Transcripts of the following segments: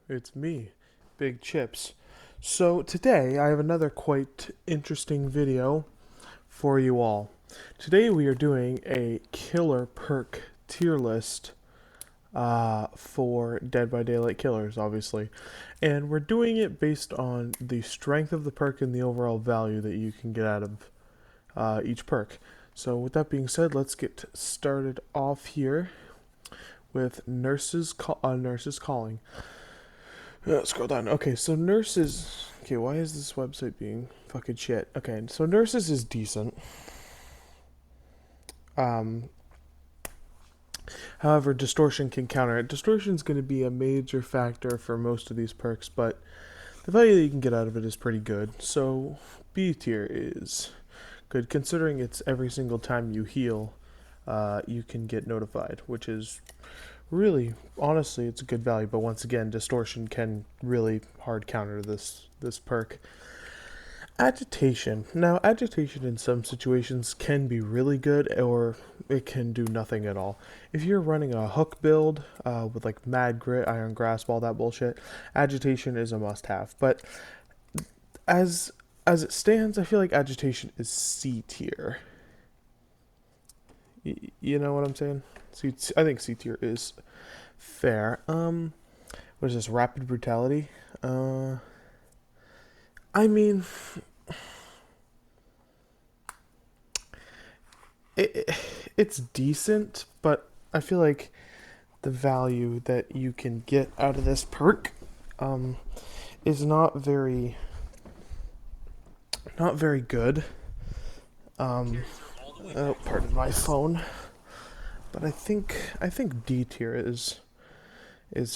It's me, Big Chips. So today I have another quite interesting video for you all. Today we are doing a killer perk tier list for Dead by Daylight killers, obviously. And we're doing it based on the strength of the perk and the overall value that you can get out of each perk. So with that being said, let's get started off here with Nurses Calling. Scroll down. Okay, so Nurses. Okay, why is this website being fucking shit? Okay, so Nurses is decent. Um, However, Distortion can counter it. Distortion's going to be a major factor for most of these perks, but the value that you can get out of it is pretty good. So B tier is good, considering it's every single time you heal, you can get notified, which is really, honestly, it's a good value. But once again, Distortion can really hard counter this perk. Agitation. Now, agitation in some situations can be really good, or it can do nothing at all. If you're running a hook build with like Mad Grit, Iron Grasp, all that bullshit, agitation is a must-have. But as it stands, I feel like agitation is C tier. You know what I'm saying? I think C tier is fair. What is this? Rapid brutality. I mean, it, it's decent, but I feel like the value that you can get out of this perk um, is not very good. Um, Pardon my phone, but I think D tier is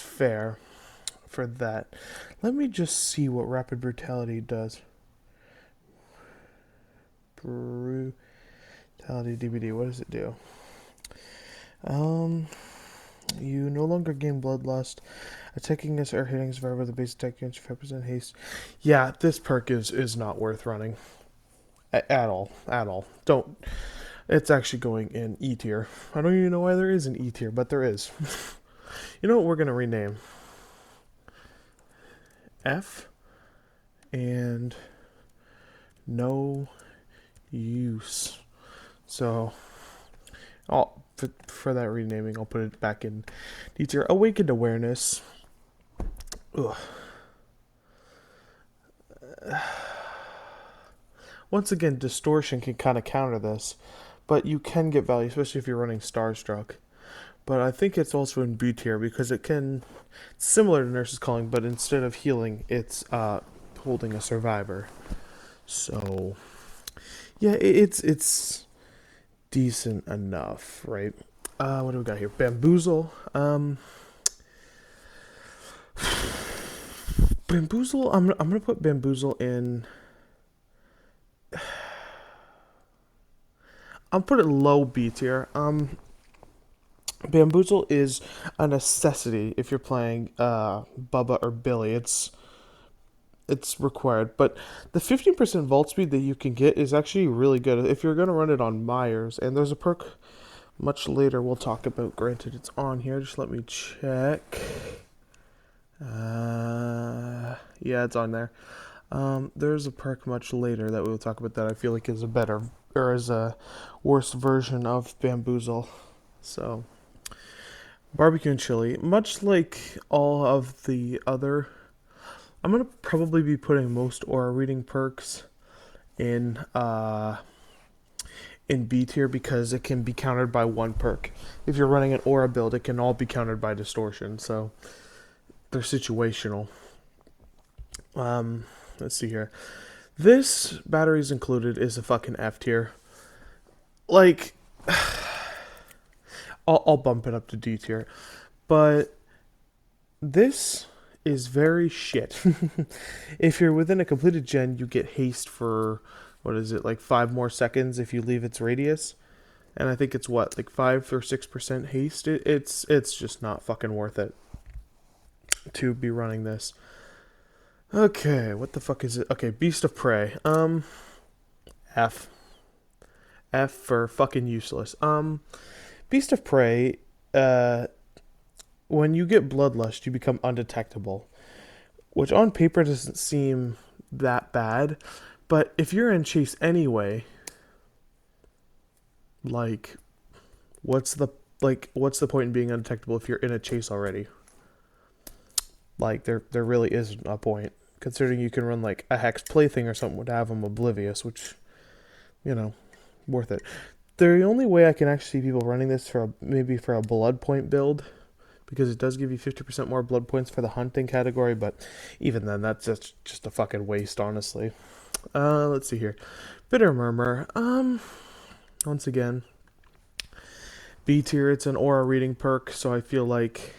fair for that. Let me just see what rapid brutality does. Brutality DBD. What does it do? Um, You no longer gain bloodlust. Attacking against or hitting survivor with a base attack against 5% haste. Yeah, this perk is not worth running. At all. At all. Don't. It's actually going in E tier. I don't even know why there is an E tier, but there is. You know what we're going to rename? F and no use. So, for that renaming, I'll put it back in D tier. Awakened Awareness. Ugh. Once again, Distortion can kind of counter this, but you can get value, especially if you're running Starstruck. But I think it's also in B tier because it can, similar to Nurse's Calling, but instead of healing, it's holding a survivor. So yeah, it's decent enough, right? What do we got here? Bamboozle. Bamboozle. I'm gonna put Bamboozle in. I'll put it low B tier. Bamboozle is a necessity if you're playing Bubba or Billy. It's required, but the 15% vault speed that you can get is actually really good if you're gonna run it on Myers. And there's a perk much later we'll talk about. Granted, it's on here. Just let me check. Yeah, it's on there. There's a perk much later that we'll talk about that I feel like is a better or is a worse version of Bamboozle. So barbecue and chili, much like all of the other, I'm gonna probably be putting most aura reading perks in in B tier because it can be countered by one perk. If you're running an aura build, it can all be countered by distortion. So they're situational. Let's see here. This batteries included is a fucking F tier. Like, I'll bump it up to D tier, but this is very shit. If you're within a completed gen, you get haste for what is it, like 5 more seconds if you leave its radius, and I think it's what, like 5 or 6% haste. It's just not fucking worth it to be running this. Okay, what the fuck is it? Okay, Beast of Prey. F. F for fucking useless. Beast of Prey, uh, when you get Bloodlust, you become undetectable, which on paper doesn't seem that bad. But if you're in chase anyway, like, what's the what's the point in being undetectable if you're in a chase already? Like, there really isn't a point, considering you can run like a hex plaything or something to have them oblivious, which, you know, worth it. The only way I can actually see people running this maybe for a blood point build, because it does give you 50% more blood points for the hunting category, but even then, that's just a fucking waste, honestly. Let's see here. Bitter Murmur. Once again, B tier. It's an aura reading perk, so I feel like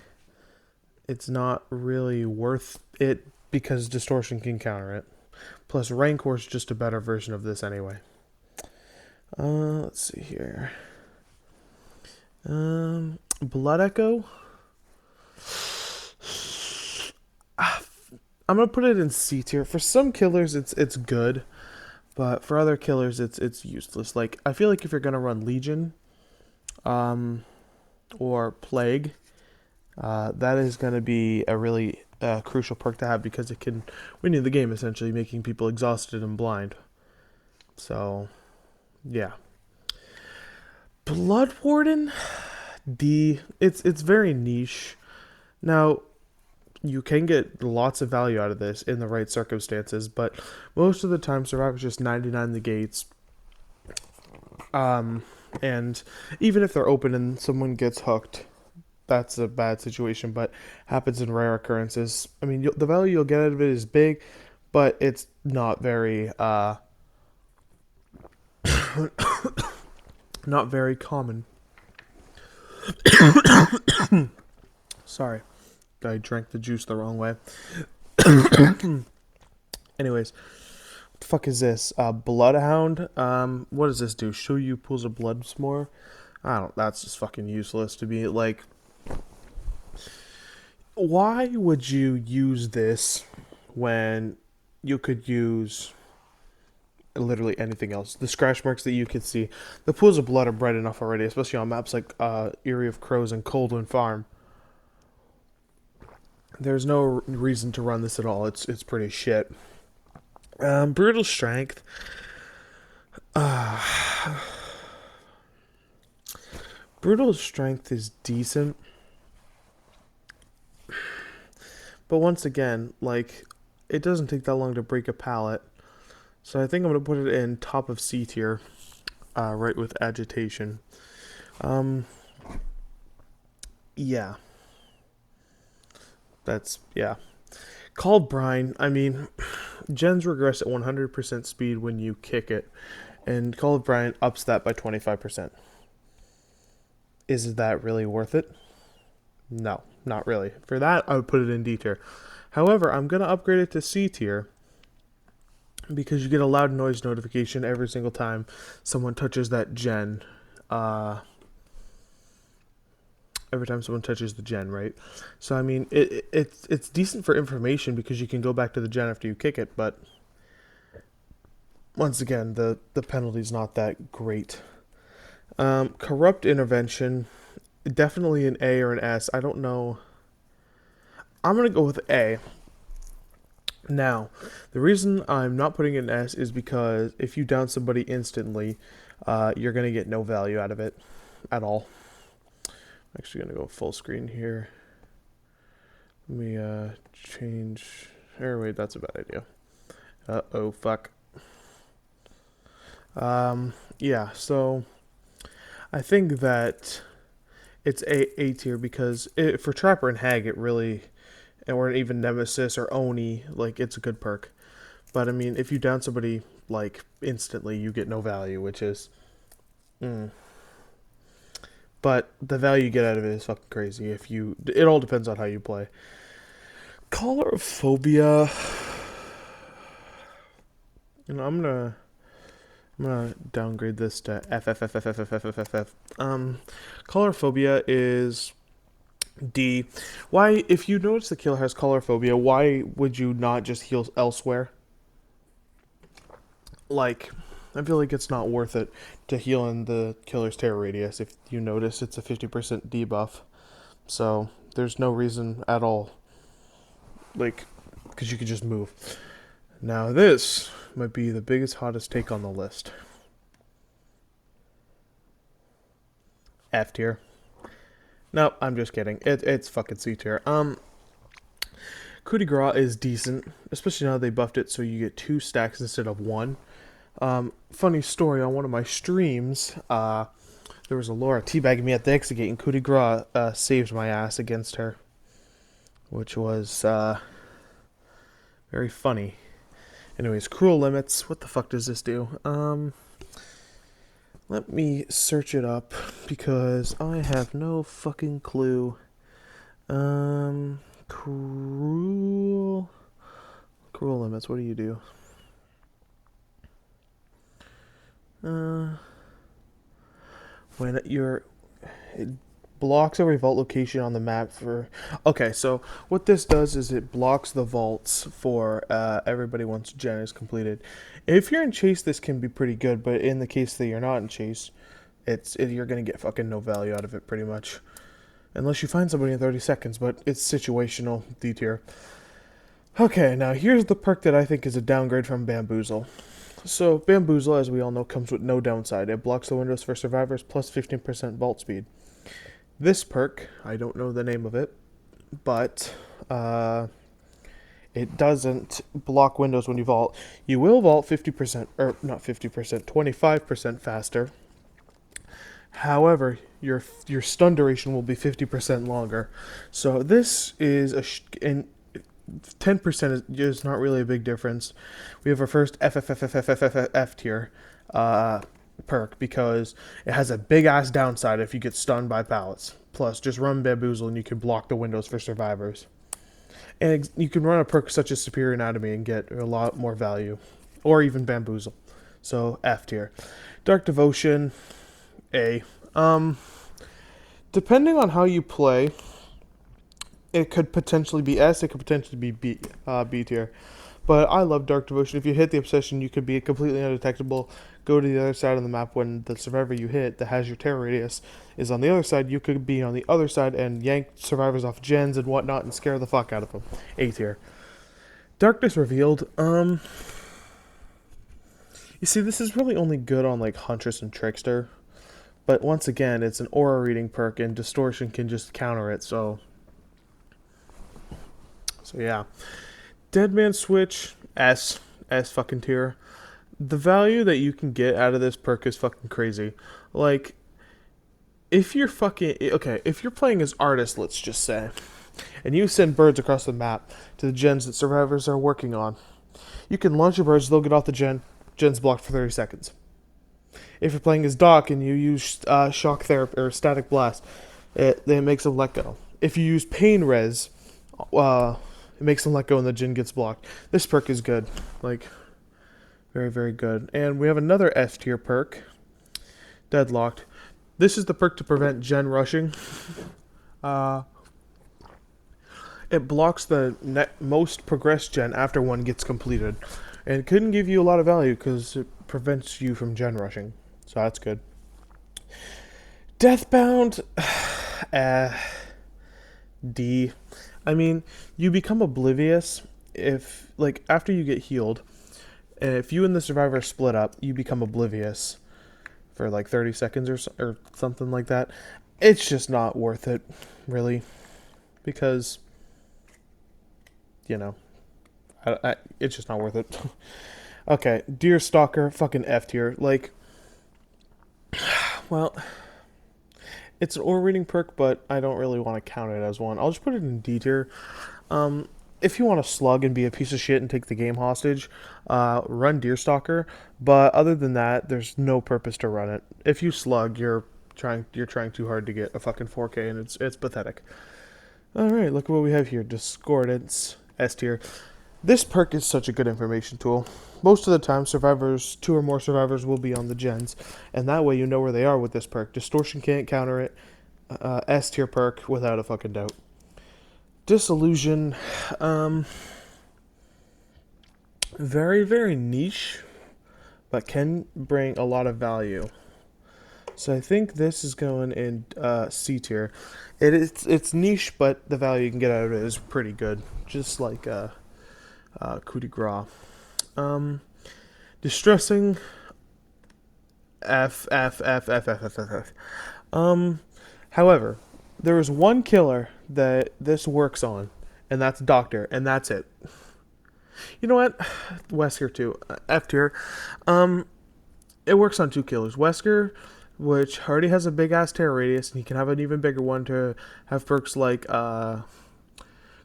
it's not really worth it because Distortion can counter it. Plus, Rancor is just a better version of this anyway. Let's see here. Blood Echo. I'm gonna put it in C tier. For some killers, it's good, but for other killers, it's useless. Like, I feel like if you're gonna run Legion, or Plague, that is gonna be a really crucial perk to have because it can win you the game, essentially, making people exhausted and blind. So, yeah. Blood Warden, D. It's very niche. Now, you can get lots of value out of this in the right circumstances, but most of the time, Survivor's just 99 the gates. And even if they're open and someone gets hooked, that's a bad situation, but happens in rare occurrences. I mean, the value you'll get out of it is big, but it's not very, not very common. Sorry, I drank the juice the wrong way. Anyways, what the fuck is this? Bloodhound. What does this do? Show you pools of blood more? I don't. That's just fucking useless to be like. Why would you use this when you could use literally anything else? The scratch marks that you could see, the pools of blood are bright enough already, especially on maps like Eyrie of Crows and Coldwind Farm. There's no reason to run this at all. It's pretty shit. Brutal Strength. Brutal Strength is decent. But once again, like, it doesn't take that long to break a pallet. So I think I'm going to put it in top of C tier, right with Agitation. Yeah. Yeah. Called Brine, I mean, gens regress at 100% speed when you kick it, and Called Brine ups that by 25%. Is that really worth it? No, not really. For that, I would put it in D tier. However, I'm going to upgrade it to C tier because you get a loud noise notification every single time someone touches that gen. Every time someone touches the gen, right? So, I mean, it's decent for information because you can go back to the gen after you kick it, but once again, the penalty's not that great. Corrupt Intervention, definitely an A or an S. I don't know. I'm going to go with A. Now, the reason I'm not putting it in S is because if you down somebody instantly, you're going to get no value out of it at all. I'm actually going to go full screen here. Let me change. Or wait, that's a bad idea. Oh, fuck. Yeah, so I think that it's A tier because for Trapper and Hag, it really, or even Nemesis or Oni, like, it's a good perk. But I mean, if you down somebody like instantly, you get no value, which is, but the value you get out of it is fucking crazy. It all depends on how you play. Colorophobia. You know, I'm gonna downgrade this to F. Colorophobia is D. Why, if you notice the killer has colorophobia, why would you not just heal elsewhere? Like, I feel like it's not worth it to heal in the killer's terror radius if you notice it's a 50% debuff. So, There's no reason at all. Like, because you could just move. Now this might be the biggest, hottest take on the list. F tier. No, I'm just kidding. It's fucking C tier. Coup de grace is decent, especially now they buffed it so you get 2 stacks instead of 1. Funny story, on one of my streams, there was a Laura teabagging me at the exit gate, and coup de grace saved my ass against her, which was very funny. Anyways, cruel limits. What the fuck does this do? Let me search it up because I have no fucking clue. Cruel limits. What do you do? When it blocks every vault location on the map for. Okay, so what this does is it blocks the vaults for everybody once gen is completed. If you're in chase, this can be pretty good, but in the case that you're not in chase, you're gonna get fucking no value out of it pretty much, unless you find somebody in 30 seconds. But it's situational, D tier. Okay, now here's the perk that I think is a downgrade from Bamboozle. So, Bamboozle, as we all know, comes with no downside. It blocks the windows for survivors plus 15% vault speed. This perk, I don't know the name of it, but it doesn't block windows when you vault. You will vault 50%, or not 50%, 25% faster. However, your stun duration will be 50% longer. So this is and 10% is not really a big difference. We have our first F tier perk because it has a big ass downside if you get stunned by pallets. Plus, just run Bamboozle and you can block the windows for survivors. And you can run a perk such as Superior Anatomy and get a lot more value, or even Bamboozle. So F tier. Dark Devotion, A. Depending on how you play, it could potentially be S, it could potentially be B tier. But I love Dark Devotion. If you hit the Obsession, you could be completely undetectable. Go to the other side of the map when the survivor you hit that has your terror radius is on the other side. You could be on the other side and yank survivors off gens and whatnot and scare the fuck out of them. A tier. Darkness Revealed. You see, this is really only good on like Huntress and Trickster. But once again, it's an aura reading perk and Distortion can just counter it, so yeah. Deadman Switch, S fucking tier. The value that you can get out of this perk is fucking crazy. Like, if you're playing as Artist, let's just say, and you send birds across the map to the gens that survivors are working on, you can launch your birds, they'll get off the gen's blocked for 30 seconds. If you're playing as Doc and you use shock therapy or static blast, it makes them let go. If you use pain res, it makes them let go and the gen gets blocked. This perk is good. Like, very, very good. And we have another F tier perk, Deadlocked. This is the perk to prevent gen rushing. It blocks the most progressed gen after one gets completed. And it couldn't give you a lot of value because it prevents you from gen rushing. So that's good. Deathbound, D. I mean, you become oblivious if, like, after you get healed, and if you and the survivor split up, you become oblivious for like 30 seconds or something like that. It's just not worth it, really, because, you know, it's just not worth it. Okay, Deer Stalker, fucking F tier. Like, well, it's an aura reading perk, but I don't really want to count it as one. I'll just put it in D tier. If you want to slug and be a piece of shit and take the game hostage, run Deerstalker. But other than that, there's no purpose to run it. If you slug, you're trying too hard to get a fucking 4K, and it's pathetic. All right, look at what we have here. Discordance, S tier. This perk is such a good information tool. Most of the time, 2 or more survivors will be on the gens, and that way you know where they are with this perk. Distortion can't counter it. S tier perk without a fucking doubt. Disillusion, very, very niche, but can bring a lot of value. So I think this is going in C tier. It's niche, but the value you can get out of it is pretty good. Just like coup de grace. Um, Distressing F. However, there is one killer that this works on, and that's Doctor, and that's it. You know what? Wesker too. F tier. Um, it works on two killers. Wesker, which already has a big ass terror radius, and he can have an even bigger one to have perks like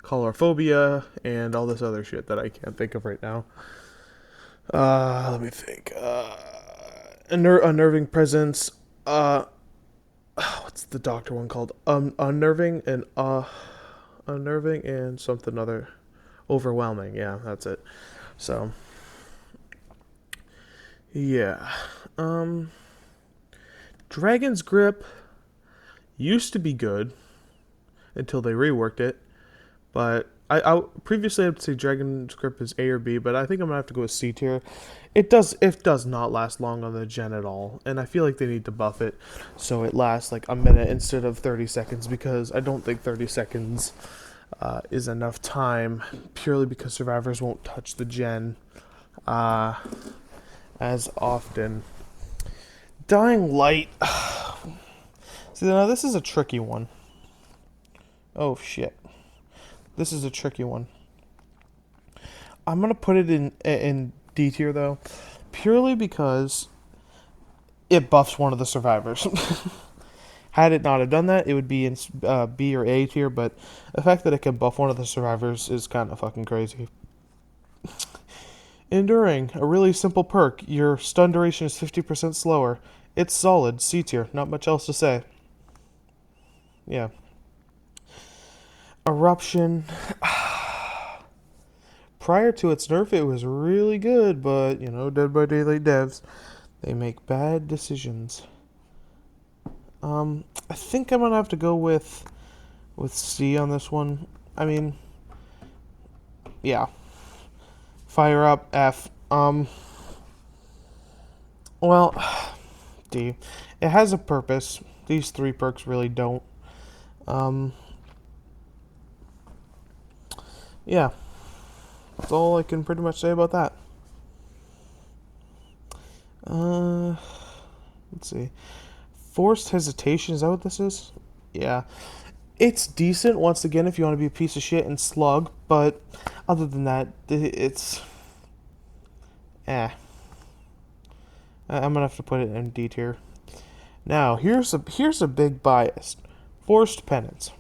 colorophobia and all this other shit that I can't think of right now. Let me think. Unnerving presence. What's the doctor one called? Unnerving and something other. Overwhelming. Yeah, that's it. So, yeah. Um, Dragon's Grip used to be good until they reworked it, but I previously I would say Dragon's Grip is A or B, but I think I'm gonna have to go with C tier. It does not last long on the gen at all, and I feel like they need to buff it so it lasts like a minute instead of 30 seconds because I don't think 30 seconds is enough time purely because survivors won't touch the gen uh, as often. Dying Light. See, now this is a tricky one. Oh shit, this is a tricky one. I'm gonna put it in D tier though, purely because it buffs one of the survivors. Had it not have done that, it would be in B or A tier. But the fact that it can buff one of the survivors is kind of fucking crazy. Enduring, a really simple perk. Your stun duration is 50% slower. It's solid, C tier. Not much else to say. Yeah. Eruption. Prior to its nerf, it was really good, but you know, Dead by Daylight devs, they make bad decisions. I think I'm gonna have to go with C on this one. I mean, yeah. Fire up F. Well, D. It has a purpose. These three perks really don't. Um, yeah. That's all I can pretty much say about that. Let's see. Forced hesitation, is that what this is? Yeah. It's decent, once again, if you want to be a piece of shit and slug, but other than that, it's... eh. I'm gonna have to put it in D tier. Now, here's a big bias. Forced penance.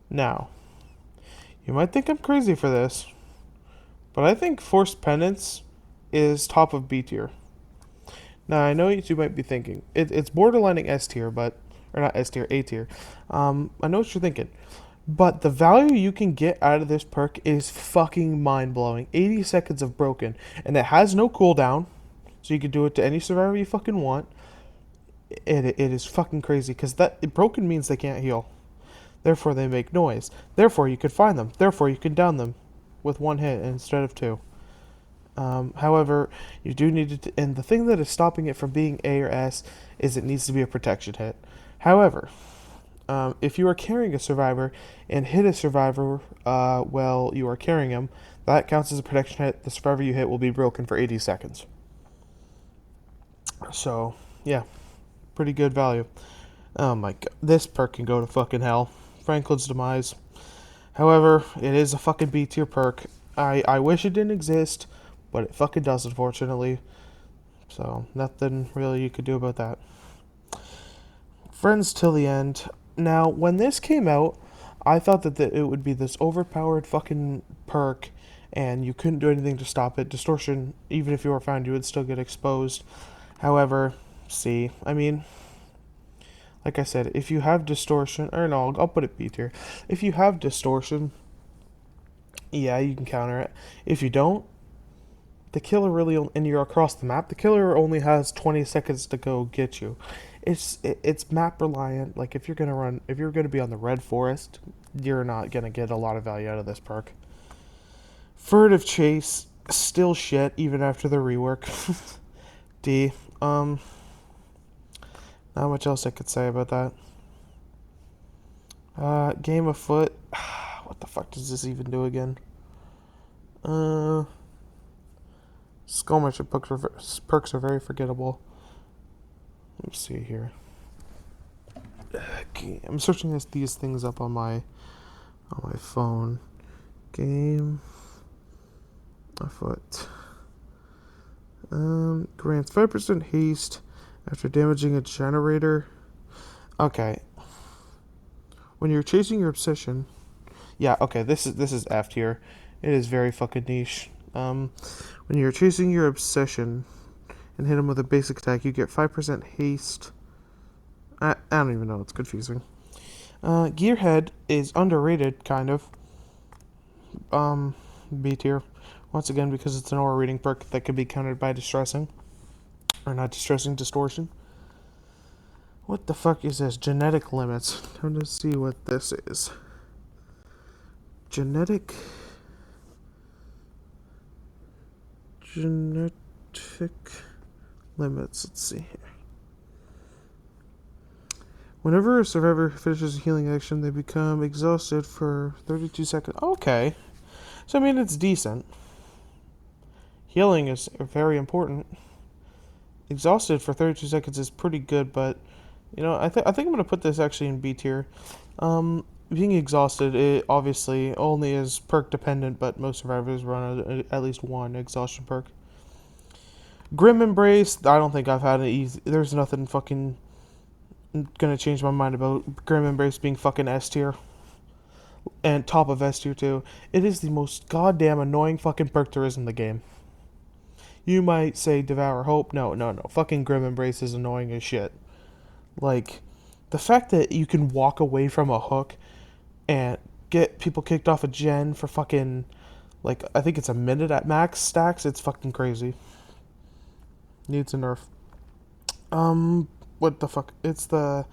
Now, you might think I'm crazy for this, but I think forced penance is top of B tier. Now, I know what you might be thinking. It's borderlining S tier, but... or not S tier, A tier. I know what you're thinking. But the value you can get out of this perk is fucking mind-blowing. 80 seconds of broken. And it has no cooldown, so you can do it to any survivor you fucking want. It is fucking crazy, because that broken means they can't heal. Therefore, they make noise. Therefore, you can find them. Therefore, you can down them with one hit instead of two. However, you do need to, and the thing that is stopping it from being A or S is it needs to be a protection hit. However, if you are carrying a survivor and hit a survivor while you are carrying him, that counts as a protection hit. The survivor you hit will be broken for 80 seconds. So, yeah, pretty good value. Oh my god, this perk can go to fucking hell. Franklin's Demise. However, it is a fucking B tier perk. I wish it didn't exist, but it fucking does, unfortunately. So, nothing really you could do about that. Friends till the end. Now, when this came out, I thought that it would be this overpowered fucking perk, and you couldn't do anything to stop it. Distortion, even if you were found, you would still get exposed. However, see, I mean, like I said, if you have distortion, or no, I'll put it B tier. If you have distortion, yeah, you can counter it. If you don't, the killer really, and you're across the map, the killer only has 20 seconds to go get you. It's map reliant. Like if you're gonna be on the red forest, you're not gonna get a lot of value out of this perk. Furtive chase, still shit even after the rework. D. Not much else I could say about that. Game of foot. What the fuck does this even do again? Skirmish perks are very forgettable. Let's see here. Okay, I'm searching these things up on my phone. Game afoot. Grants 5% haste after damaging a generator. Okay. When you're chasing your obsession. Yeah, okay, this is F tier. It is very fucking niche. When you're chasing your obsession and hit him with a basic attack, you get 5% haste. I don't even know, it's confusing. Gearhead is underrated, kind of. B tier. Once again, because it's an aura reading perk that could be countered by distressing. Or not distressing, distortion. What the fuck is this? Genetic limits. Time to see what this is. Genetic limits. Let's see here. Whenever a survivor finishes a healing action, they become exhausted for 32 seconds. Okay. So, I mean, it's decent. Healing is very important. Exhausted for 32 seconds is pretty good, but, you know, I think I'm going to put this actually in B tier. Being exhausted, it obviously only is perk dependent, but most survivors run at least one exhaustion perk. Grim Embrace, I don't think I've had it easy. There's nothing fucking gonna change my mind about Grim Embrace being fucking S tier. And top of S tier too. It is the most goddamn annoying fucking perk there is in the game. You might say Devour Hope. No. Fucking Grim Embrace is annoying as shit. Like, the fact that you can walk away from a hook and get people kicked off a gen for fucking, like, I think it's a minute at max stacks, it's fucking crazy. Needs a nerf. What the fuck? It's the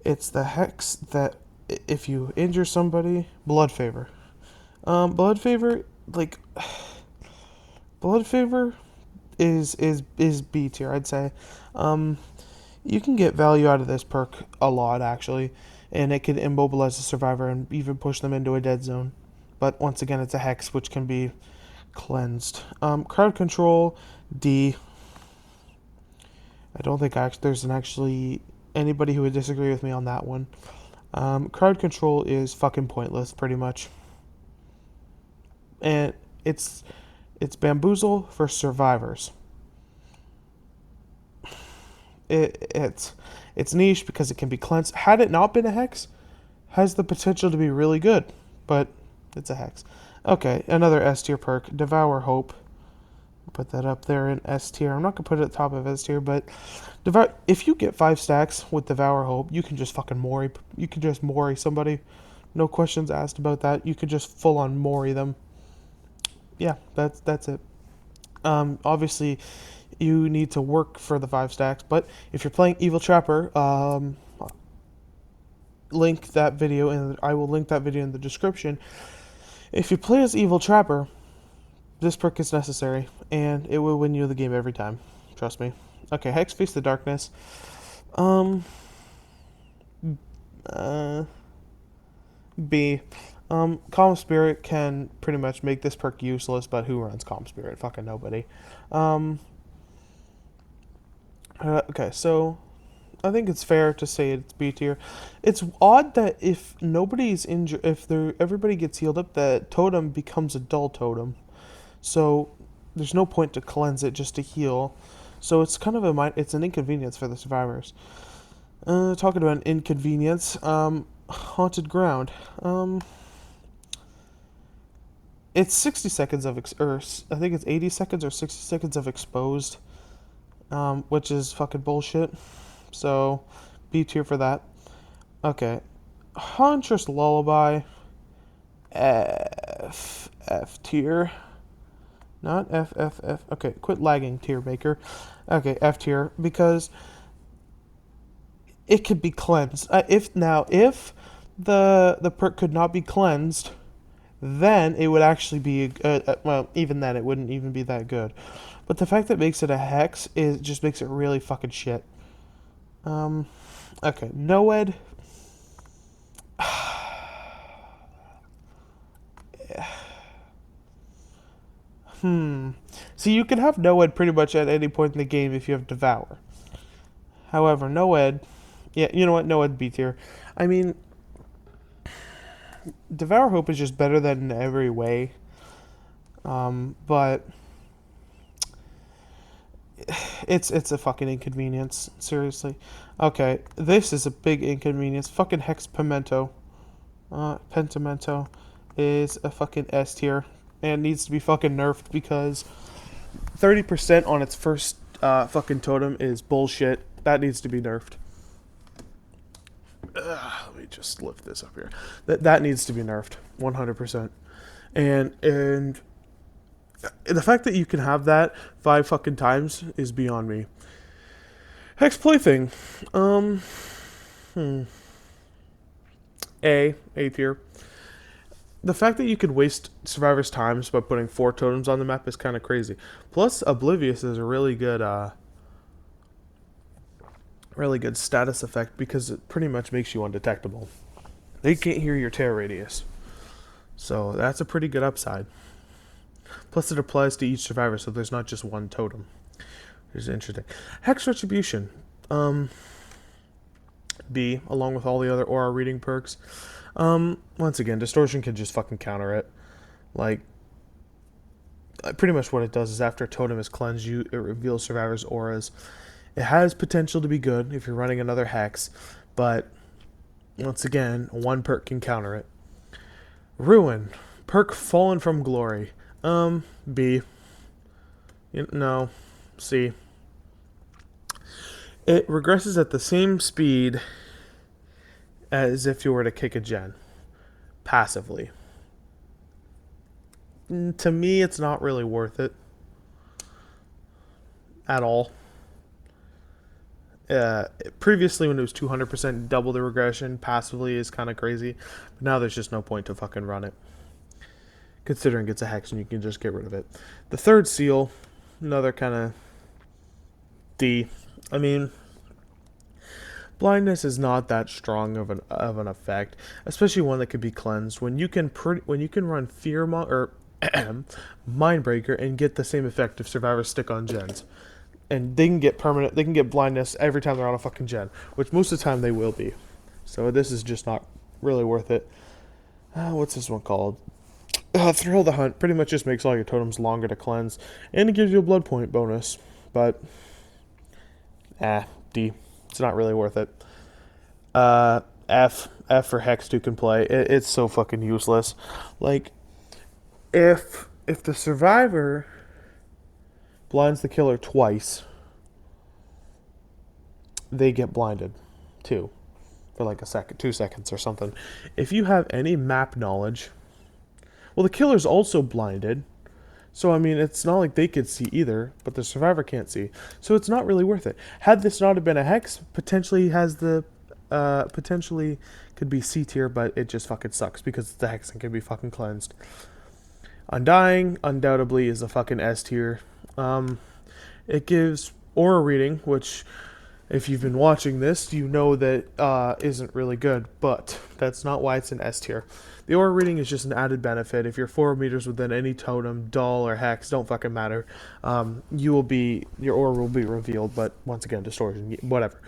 hex that if you injure somebody, blood favor. Blood favor, like, blood favor is B tier, I'd say. You can get value out of this perk a lot, actually, and it can immobilize the survivor and even push them into a dead zone. But once again, it's a hex, which can be cleansed. Crowd control, D. I don't think there's actually anybody who would disagree with me on that one. Crowd control is fucking pointless, pretty much. And it's bamboozle for survivors. It's niche because it can be cleansed. Had it not been a hex, has the potential to be really good, but it's a hex. Okay, another S tier perk, Devour Hope. Put that up there in S tier. I'm not gonna put it at the top of S tier, but if you get 5 stacks with Devour Hope, you can just fucking mori. You can just mori somebody. No questions asked about that. You could just full on mori them. Yeah, that's it. Obviously, you need to work for the 5 stacks, but if you're playing Evil Trapper, link that video, and I will link that video in the description. If you play as Evil Trapper, this perk is necessary, and it will win you the game every time. Trust me. Okay, Hex Face the Darkness. B. Calm Spirit can pretty much make this perk useless, but who runs Calm Spirit? Fucking nobody. Okay, so I think it's fair to say it's B tier. It's odd that if nobody's injured, everybody gets healed up, that totem becomes a dull totem. So there's no point to cleanse it just to heal. So it's kind of it's an inconvenience for the survivors. Talking about an inconvenience, Haunted Ground. It's 60 seconds of I think it's 80 seconds or 60 seconds of exposed, which is fucking bullshit. So B tier for that. Okay, Huntress Lullaby. F tier. Not F. Okay, quit lagging, tier maker. Okay, F tier, because it could be cleansed. If the perk could not be cleansed, then it would actually be well, even then it wouldn't even be that good. But the fact that it makes it a hex just makes it really fucking shit. Um, okay, Noed. See, you can have Noed pretty much at any point in the game if you have Devour. However, Noed, yeah, you know what? Noed B tier. I mean, Devour Hope is just better than in every way. But it's a fucking inconvenience. Seriously. Okay, this is a big inconvenience. Fucking Hex Pimento, Pentimento, is a fucking S tier and needs to be fucking nerfed because 30% on its first fucking totem is bullshit. That needs to be nerfed. Let me just lift this up here. That needs to be nerfed, 100%. And the fact that you can have that 5 fucking times is beyond me. Hex Plaything, hmm. A tier. The fact that you could waste survivors' times by putting 4 totems on the map is kind of crazy. Plus, Oblivious is a really good status effect because it pretty much makes you undetectable. They can't hear your tear radius, so that's a pretty good upside. Plus, it applies to each survivor, so there's not just one totem. Which is interesting. Hex Retribution, B, along with all the other aura reading perks. Once again, Distortion can just fucking counter it. Like, pretty much what it does is after a totem is cleansed, it reveals survivors' auras. It has potential to be good if you're running another Hex, but once again, one perk can counter it. Ruin, perk Fallen from Glory. B. No, C. It regresses at the same speed as if you were to kick a gen, passively. To me, it's not really worth it at all. Previously, when it was 200% double the regression, passively is kind of crazy. But now there's just no point to fucking run it. Considering it's a Hex and you can just get rid of it. The third seal, another kind of D. I mean, blindness is not that strong of an effect, especially one that could be cleansed. When you can run Fear or Mindbreaker and get the same effect if survivors stick on gens, and they can get blindness every time they're on a fucking gen, which most of the time they will be. So this is just not really worth it. What's this one called? Thrill the Hunt pretty much just makes all your totems longer to cleanse, and it gives you a blood point bonus. But, D. It's not really worth it. F for Hex 2 can play. It's so fucking useless. Like, if the survivor blinds the killer twice, they get blinded too, for like a second, 2 seconds or something. If you have any map knowledge, well, the killer's also blinded, so I mean, it's not like they could see either, but the survivor can't see, so it's not really worth it. Had this not have been a Hex, potentially could be C tier, but it just fucking sucks because the Hex and can be fucking cleansed. Undying, undoubtedly, is a fucking S tier. It gives aura reading, which, if you've been watching this, you know that isn't really good, but that's not why it's an S tier. The aura reading is just an added benefit. If you're 4 meters within any totem, doll, or Hex, don't fucking matter. Your aura will be revealed, but once again, distortion, whatever.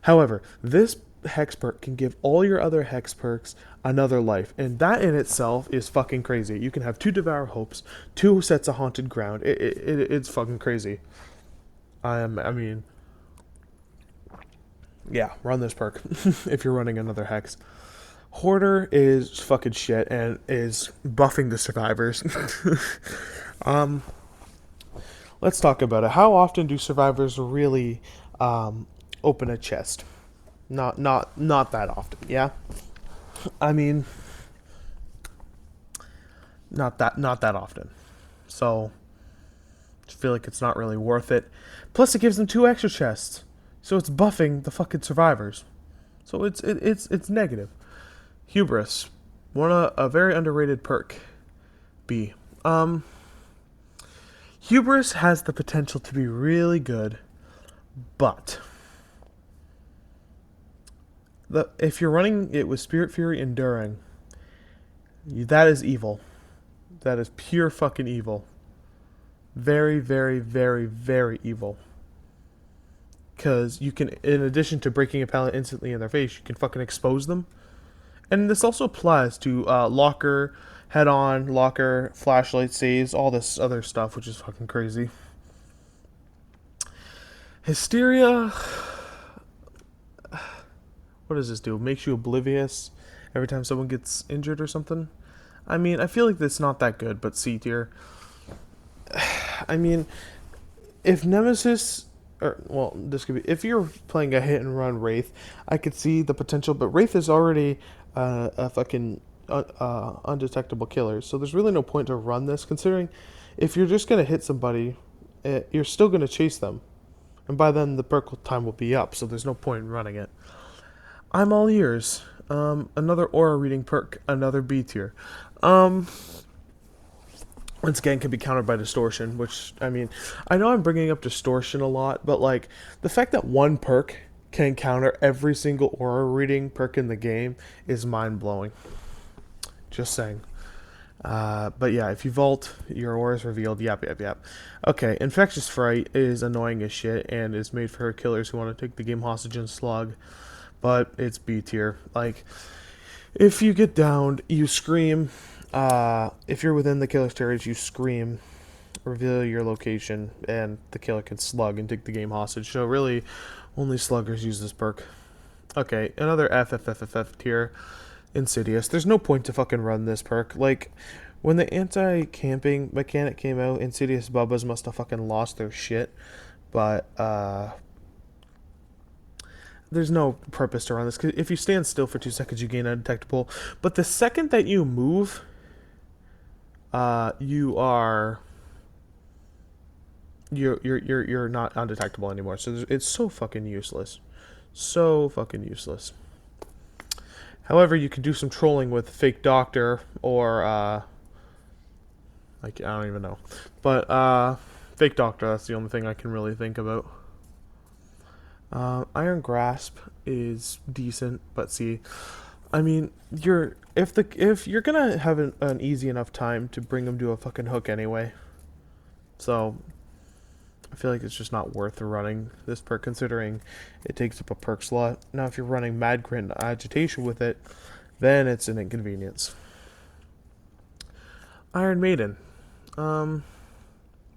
However, this Hex perk can give all your other Hex perks another life, and that in itself is fucking crazy. You can have 2 Devour Hopes, 2 sets of Haunted Ground. It's fucking crazy. I mean, yeah, run this perk if you're running another Hex. Hoarder is fucking shit and is buffing the survivors. Let's talk about it. How often do survivors really open a chest? Not that often. Yeah, I mean, not that often. So I feel like it's not really worth it. Plus, it gives them 2 extra chests, so it's buffing the fucking survivors. So it's negative. Hubris, a very underrated perk. B. Hubris has the potential to be really good, but if you're running it with Spirit Fury Enduring, that is evil. That is pure fucking evil. Very, very, very, very evil. Because you can, in addition to breaking a pallet instantly in their face, you can fucking expose them. And this also applies to locker, head on, locker, flashlight saves, all this other stuff, which is fucking crazy. Hysteria, what does this do? Makes you oblivious every time someone gets injured or something? I mean, I feel like that's not that good, but C tier. I mean, if Nemesis, or well, this could be if you're playing a hit and run Wraith, I could see the potential, but Wraith is already a fucking undetectable killer, so there's really no point to run this. Considering if you're just gonna hit somebody, you're still gonna chase them, and by then the perk time will be up, so there's no point in running it. I'm all ears. Another aura reading perk, another B tier. Um, Once again can be countered by distortion, which I mean, I know I'm bringing up distortion a lot, but like the fact that one perk can counter every single aura reading perk in the game is mind blowing. Just saying. But yeah, if you vault, your aura is revealed. Yep, yep, yep. Okay, Infectious Fright is annoying as shit and is made for killers who want to take the game hostage and slug, but it's B tier. Like, if you get downed, you scream. If you're within the killer's territory, you scream, reveal your location, and the killer can slug and take the game hostage. So really, only sluggers use this perk. Okay, another FFFFF tier, Insidious. There's no point to fucking run this perk. Like, when the anti-camping mechanic came out, Insidious Bubbas must have fucking lost their shit. But, there's no purpose to run this. Cause if you stand still for 2 seconds, you gain undetectable. But the second that you move, you are you're not undetectable anymore. So it's so fucking useless, so fucking useless. However, you can do some trolling with fake doctor or like I don't even know, but fake doctor. That's the only thing I can really think about. Iron Grasp is decent, but see, I mean, if you're gonna have an easy enough time to bring them to a fucking hook anyway, so I feel like it's just not worth running this perk considering it takes up a perk slot. Now, if you're running Mad Grit and Agitation with it, then it's an inconvenience. Iron Maiden, one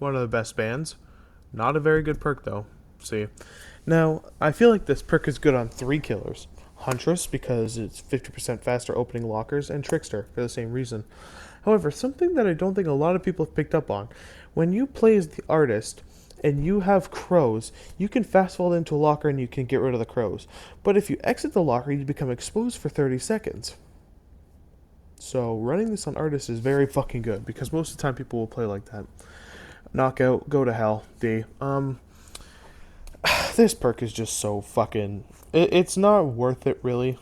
of the best bands. Not a very good perk though. See, now I feel like this perk is good on 3 killers. Huntress, because it's 50% faster opening lockers, and Trickster, for the same reason. However, something that I don't think a lot of people have picked up on, when you play as the artist, and you have crows, you can fast fall into a locker and you can get rid of the crows. But if you exit the locker, you become exposed for 30 seconds. So running this on artist is very fucking good, because most of the time people will play like that. Knockout, go to hell, D. This perk is just so fucking... It's not worth it, really.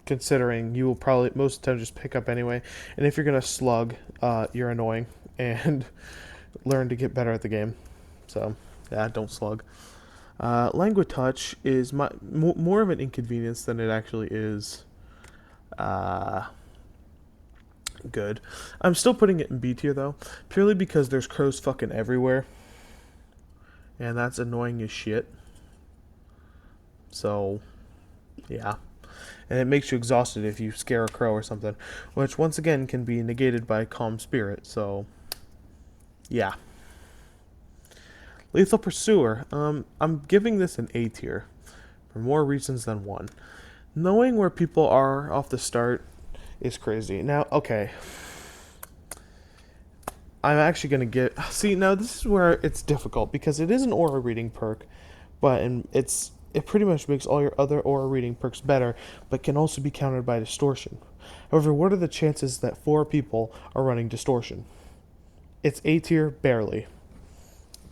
Considering you will probably, most of the time, just pick up anyway. And if you're going to slug, you're annoying. And learn to get better at the game. So, yeah, don't slug. Languid Touch is more of an inconvenience than it actually is good. I'm still putting it in B tier, though. Purely because there's crows fucking everywhere. And that's annoying as shit. So, yeah. And it makes you exhausted if you scare a crow or something. Which, once again, can be negated by Calm Spirit. So, yeah. Lethal Pursuer. I'm giving this an A tier. For more reasons than one. Knowing where people are off the start is crazy. Now, okay. I'm actually going to get... See, now this is where it's difficult, because it is an aura reading perk, but it pretty much makes all your other aura reading perks better, but can also be countered by distortion. However, what are the chances that 4 people are running distortion? It's A tier, barely.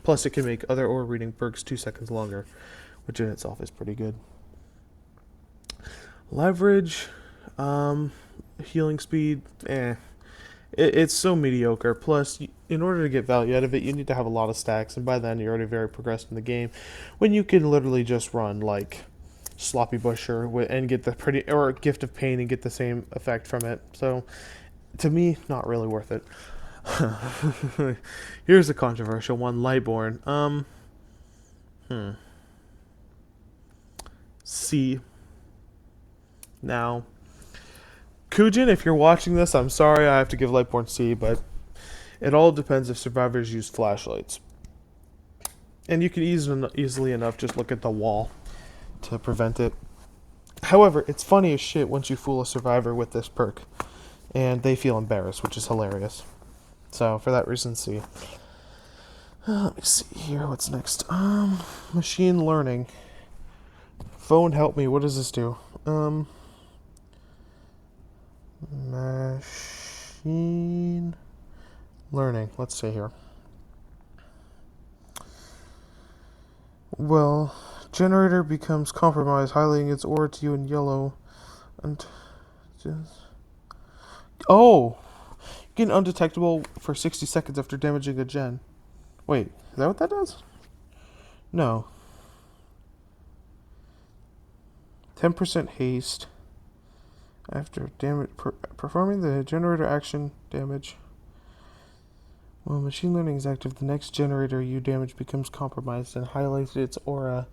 Plus, it can make other aura reading perks 2 seconds longer, which in itself is pretty good. Leverage, healing speed, It's so mediocre. Plus, in order to get value out of it, you need to have a lot of stacks, and by then you're already very progressed in the game, when you can literally just run, like, sloppy bush and get the pretty or gift of pain and get the same effect from it. So to me, not really worth it. Here's a controversial one, Lightborn. C. Now, Kujin, if you're watching this, I'm sorry I have to give Lightborn C, but it all depends if survivors use flashlights. And you can easily enough just look at the wall to prevent it. However, it's funny as shit once you fool a survivor with this perk, and they feel embarrassed, which is hilarious. So, for that reason, C. Let me see here, what's next? Machine learning. Phone, help me, what does this do? Machine learning, let's see here. Well, generator becomes compromised, highlighting its aura to you in yellow. And just... Oh! Get undetectable for 60 seconds after damaging a gen. Wait, is that what that does? No. 10% haste. After performing the generator action damage. While machine learning is active, the next generator you damage becomes compromised and highlights its aura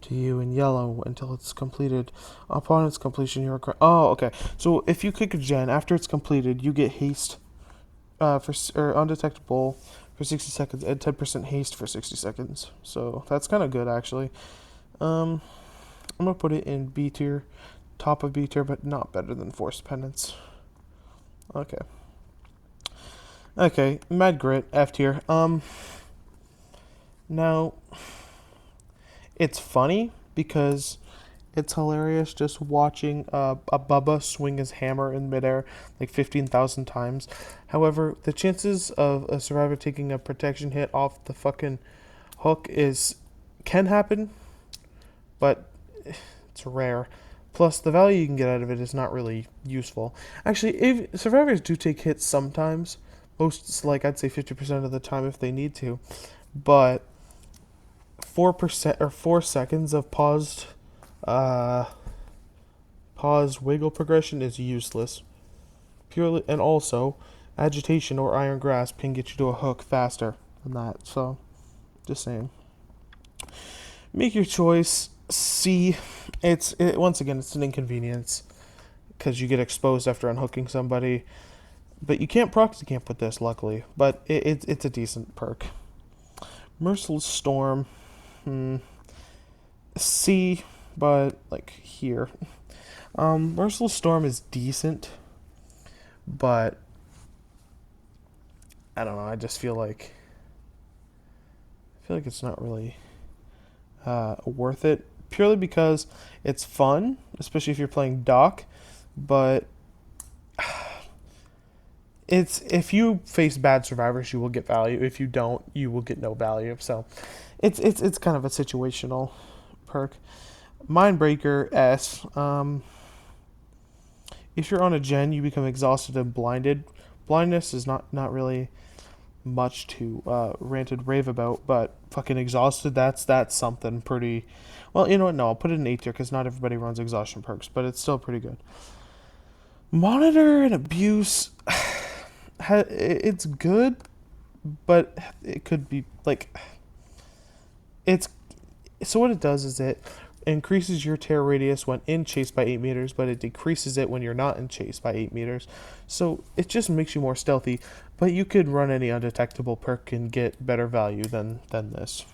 to you in yellow until it's completed. Upon its completion, you are... Oh, okay. So if you click a gen, after it's completed, you get haste or undetectable for 60 seconds and 10% haste for 60 seconds. So that's kind of good, actually. I'm going to put it in B tier, top of B tier, but not better than Force Penance. Okay. Okay, Mad Grit, F tier. Now, it's funny because it's hilarious just watching a Bubba swing his hammer in midair like 15,000 times. However, the chances of a survivor taking a protection hit off the fucking hook can happen, but it's rare. Plus, the value you can get out of it is not really useful. Actually, if survivors do take hits sometimes, most, like, I'd say 50% of the time if they need to, but 4% or 4 seconds of paused wiggle progression is useless. Purely, and also, agitation or iron grasp can get you to a hook faster than that. So, just saying. Make your choice. C. Once again, it's an inconvenience because you get exposed after unhooking somebody. But you can't proxy camp with this, luckily. But it's a decent perk. Merciless Storm. C, but like here. Merciless Storm is decent, but I don't know. I just feel like it's not really worth it. Purely because it's fun, especially if you're playing Doc, but if you face bad survivors, you will get value. If you don't, you will get no value. So, it's kind of a situational perk. Mindbreaker S. If you're on a gen, you become exhausted and blinded. Blindness is not really much to rant and rave about, but fucking exhausted, that's something pretty... Well, you know what? No, I'll put it in A tier because not everybody runs exhaustion perks, but it's still pretty good. Monitor and abuse, it's good, but it could be like... So what it does is it increases your tear radius when in chase by 8 meters, but it decreases it when you're not in chase by 8 meters. So it just makes you more stealthy, but you could run any undetectable perk and get better value than this.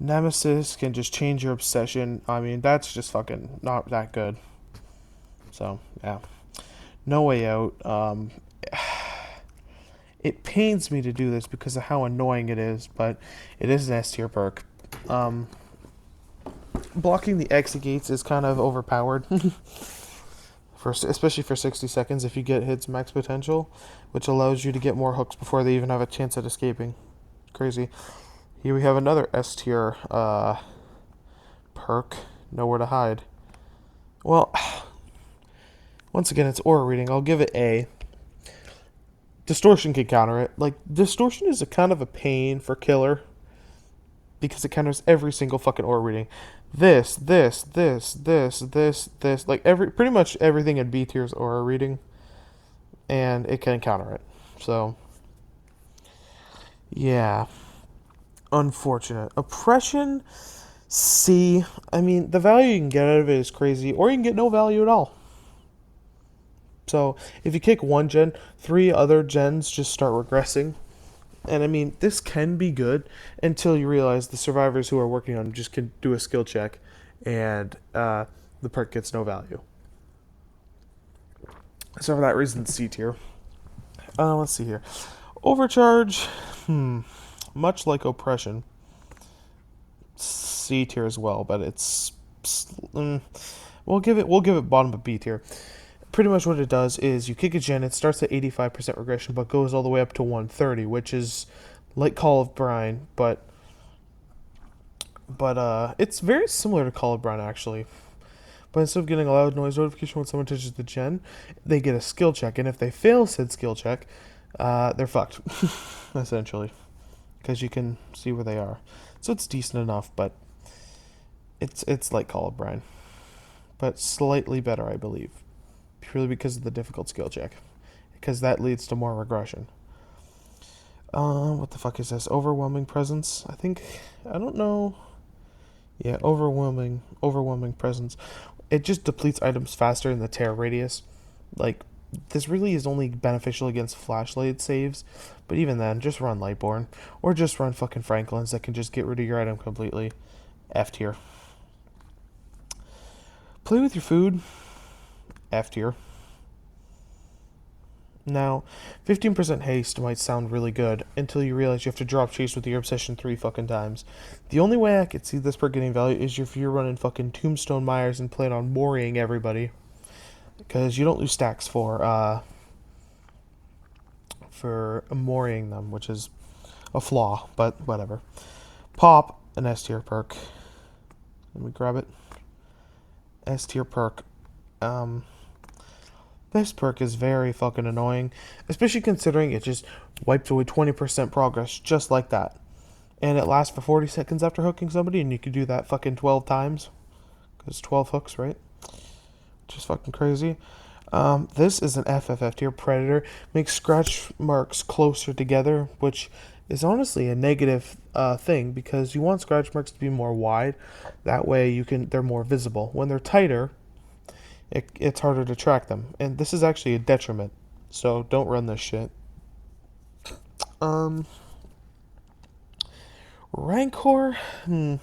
Nemesis can just change your obsession. I mean, that's just fucking not that good. So, yeah. No Way Out. It pains me to do this because of how annoying it is, but it is an S tier perk. Blocking the exit gates is kind of overpowered, especially for 60 seconds if you get hits max potential, which allows you to get more hooks before they even have a chance at escaping. Crazy. Here we have another S tier perk, Nowhere to Hide. Well, once again, it's aura reading. I'll give it A. Distortion can counter it. Like, Distortion is a kind of a pain for killer because it counters every single fucking aura reading. this. Like pretty much everything in B tier's aura reading, and it can counter it. So yeah, unfortunate. Oppression C. I mean, the value you can get out of it is crazy, or you can get no value at all. So if you kick one gen, three other gens just start regressing. And I mean, this can be good until you realize the survivors who are working on it just can do a skill check, and the perk gets no value. So for that reason, C tier. Let's see here. Overcharge, much like oppression, C tier as well, but it's we'll give it bottom of B tier. Pretty much what it does is you kick a gen, it starts at 85% regression, but goes all the way up to 130, which is like Call of Brine, but it's very similar to Call of Brine actually. But instead of getting a loud noise notification when someone touches the gen, they get a skill check, and if they fail said skill check, they're fucked, essentially, because you can see where they are. So it's decent enough, but it's like Call of Brine, but slightly better, I believe, purely because of the difficult skill check, because that leads to more regression. What the fuck is this? Overwhelming presence? I don't know. Yeah, overwhelming presence. It just depletes items faster in the tear radius. Like, this really is only beneficial against flashlight saves, but even then, just run Lightborn, or just run fucking Franklin's that can just get rid of your item completely. F tier. Play with your food. F tier. Now, 15% haste might sound really good until you realize you have to drop chase with your obsession 3 fucking times. The only way I could see this perk getting value is if you're running fucking Tombstone Myers and plan on mooring everybody, because you don't lose stacks for mooring them, which is a flaw, but whatever. Pop, an S tier perk. Let me grab it. S tier perk. This perk is very fucking annoying, especially considering it just wipes away 20% progress just like that. And it lasts for 40 seconds after hooking somebody, and you can do that fucking 12 times. Because 12 hooks, right? Which is fucking crazy. This is an FFF tier Predator. Makes scratch marks closer together, which is honestly a negative thing, because you want scratch marks to be more wide. That way they're more visible. When they're tighter, it's harder to track them, and this is actually a detriment. So don't run this shit. Rancor. No,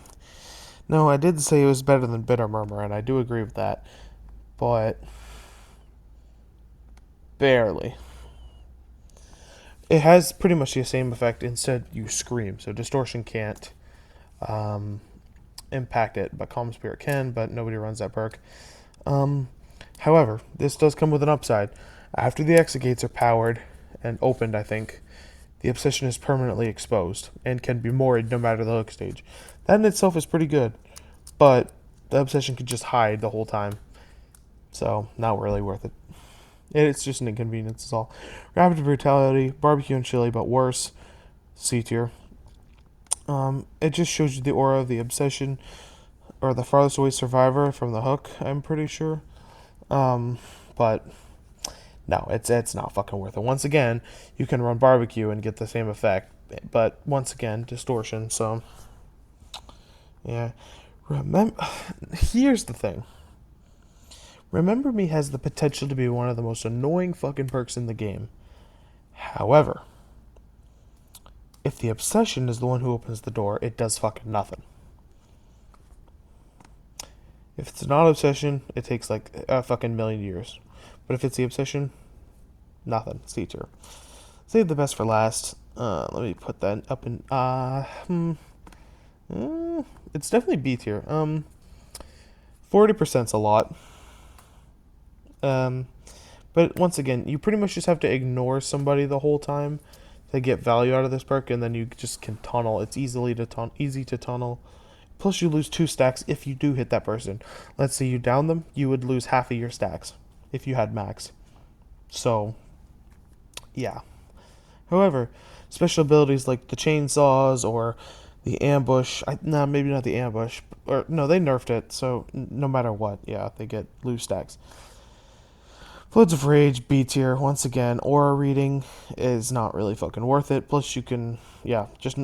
I did say it was better than Bitter Murmur, and I do agree with that, but barely. It has pretty much the same effect. Instead, you scream, so distortion can't impact it, but Calm Spirit can. But nobody runs that perk. However, this does come with an upside. After the exit gates are powered and opened, I think, the obsession is permanently exposed and can be moored no matter the hook stage. That in itself is pretty good, but the obsession can just hide the whole time. So, not really worth it. It's just an inconvenience, is all. Rapid Brutality, Barbecue and Chili, but worse. C tier. It just shows you the aura of the obsession, or the farthest away survivor from the hook, I'm pretty sure. But no, it's not fucking worth it. Once again, you can run Barbecue and get the same effect, but once again, distortion. So yeah, here's the thing. Remember Me has the potential to be one of the most annoying fucking perks in the game. However, if the obsession is the one who opens the door, it does fucking nothing. If it's not obsession, it takes like a fucking million years. But if it's the obsession, nothing. C tier. Save the best for last. Let me put that up in. It's definitely B tier. 40%'s a lot. But once again, you pretty much just have to ignore somebody the whole time to get value out of this perk, and then you just can tunnel. It's easy to tunnel. Plus, you lose 2 stacks if you do hit that person. Let's say you down them, you would lose half of your stacks if you had max. So, yeah. However, special abilities like the chainsaws or The ambush, no, maybe not the ambush. Or, no, they nerfed it, so no matter what, yeah, they get loose stacks. Floods of Rage, B tier, once again, aura reading is not really fucking worth it. Plus, you can, yeah, just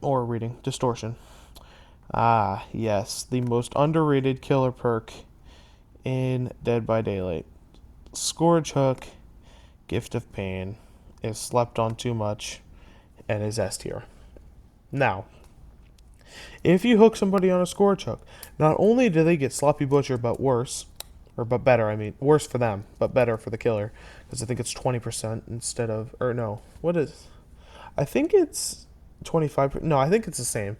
aura reading, distortion. Ah, yes, the most underrated killer perk in Dead by Daylight. Scourge Hook, Gift of Pain, is slept on too much, and is S tier. Now, if you hook somebody on a Scourge Hook, not only do they get Sloppy Butcher, but worse, or but better, I mean, worse for them, but better for the killer, because I think it's 20% instead of, or no, what is, I think it's 25%, no, I think it's the same,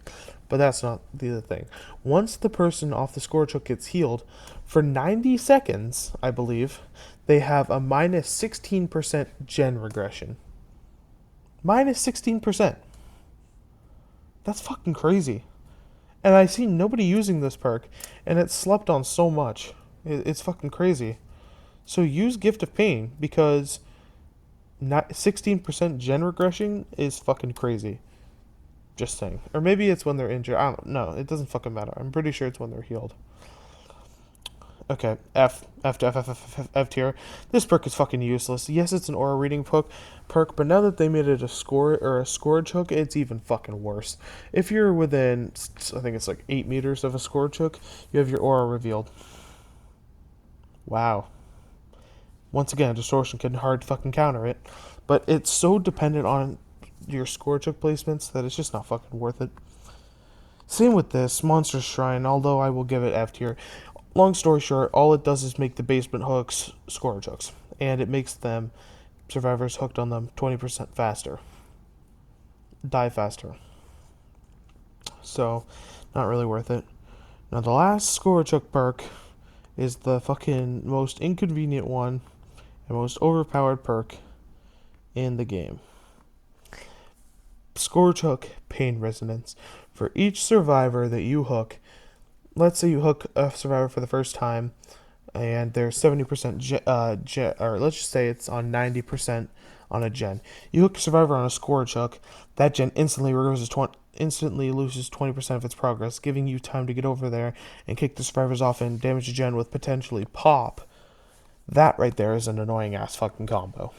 but that's not the other thing. Once the person off the Scourge Hook gets healed, for 90 seconds, I believe, they have a minus 16% gen regression. Minus 16%. That's fucking crazy. And I see nobody using this perk, and it's slept on so much. It's fucking crazy. So use Gift of Pain, because not 16% gen regression is fucking crazy. Just saying. Or maybe it's when they're injured. I don't know. It doesn't fucking matter. I'm pretty sure it's when they're healed. Okay, F tier. This perk is fucking useless. Yes, it's an aura reading perk, but now that they made it a scourge hook, it's even fucking worse. If you're within, I think it's like 8 meters of a scourge hook, you have your aura revealed. Wow. Once again, distortion can hard fucking counter it, but it's so dependent on your scourge hook placements that it's just not fucking worth it. Same with this Monster Shrine, although I will give it F tier. Long story short, all it does is make the basement hooks scourge hooks, and it makes them survivors hooked on them 20% faster, die faster. So, not really worth it. Now, the last scourge hook perk is the fucking most inconvenient one and most overpowered perk in the game. Scourge Hook Pain Resonance. For each survivor that you hook, let's say you hook a survivor for the first time, and they're 70% gen, or let's just say it's on 90% on a gen. You hook a survivor on a Scourge Hook, that gen instantly loses 20% of its progress, giving you time to get over there and kick the survivors off and damage the gen with potentially pop. That right there is an annoying ass fucking combo.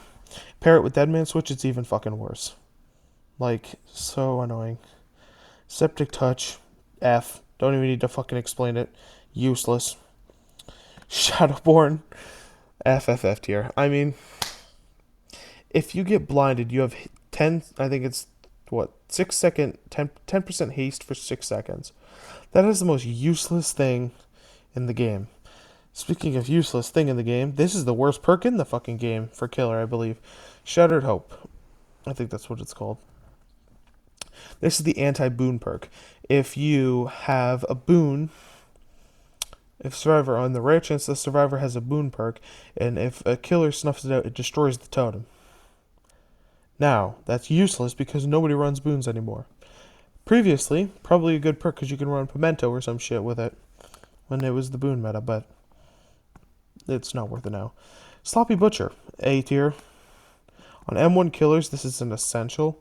Pair it with Deadman Switch, it's even fucking worse. Like, so annoying. Septic Touch, F. Don't even need to fucking explain it. Useless. Shadowborn, F tier. I mean, if you get blinded, you have 10, I think it's, 6 second, 10% haste for 6 seconds. That is the most useless thing in the game. Speaking of useless thing in the game, this is the worst perk in the fucking game for killer, I believe. Shattered Hope. I think that's what it's called. This is the anti-boon perk. If you have a boon, if survivor, on the rare chance the survivor has a boon perk, and if a killer snuffs it out, it destroys the totem. Now, that's useless because nobody runs boons anymore. Previously, probably a good perk because you can run Pimento or some shit with it when it was the boon meta, but it's not worth it now. Sloppy Butcher, A tier. On M1 killers, this is an essential.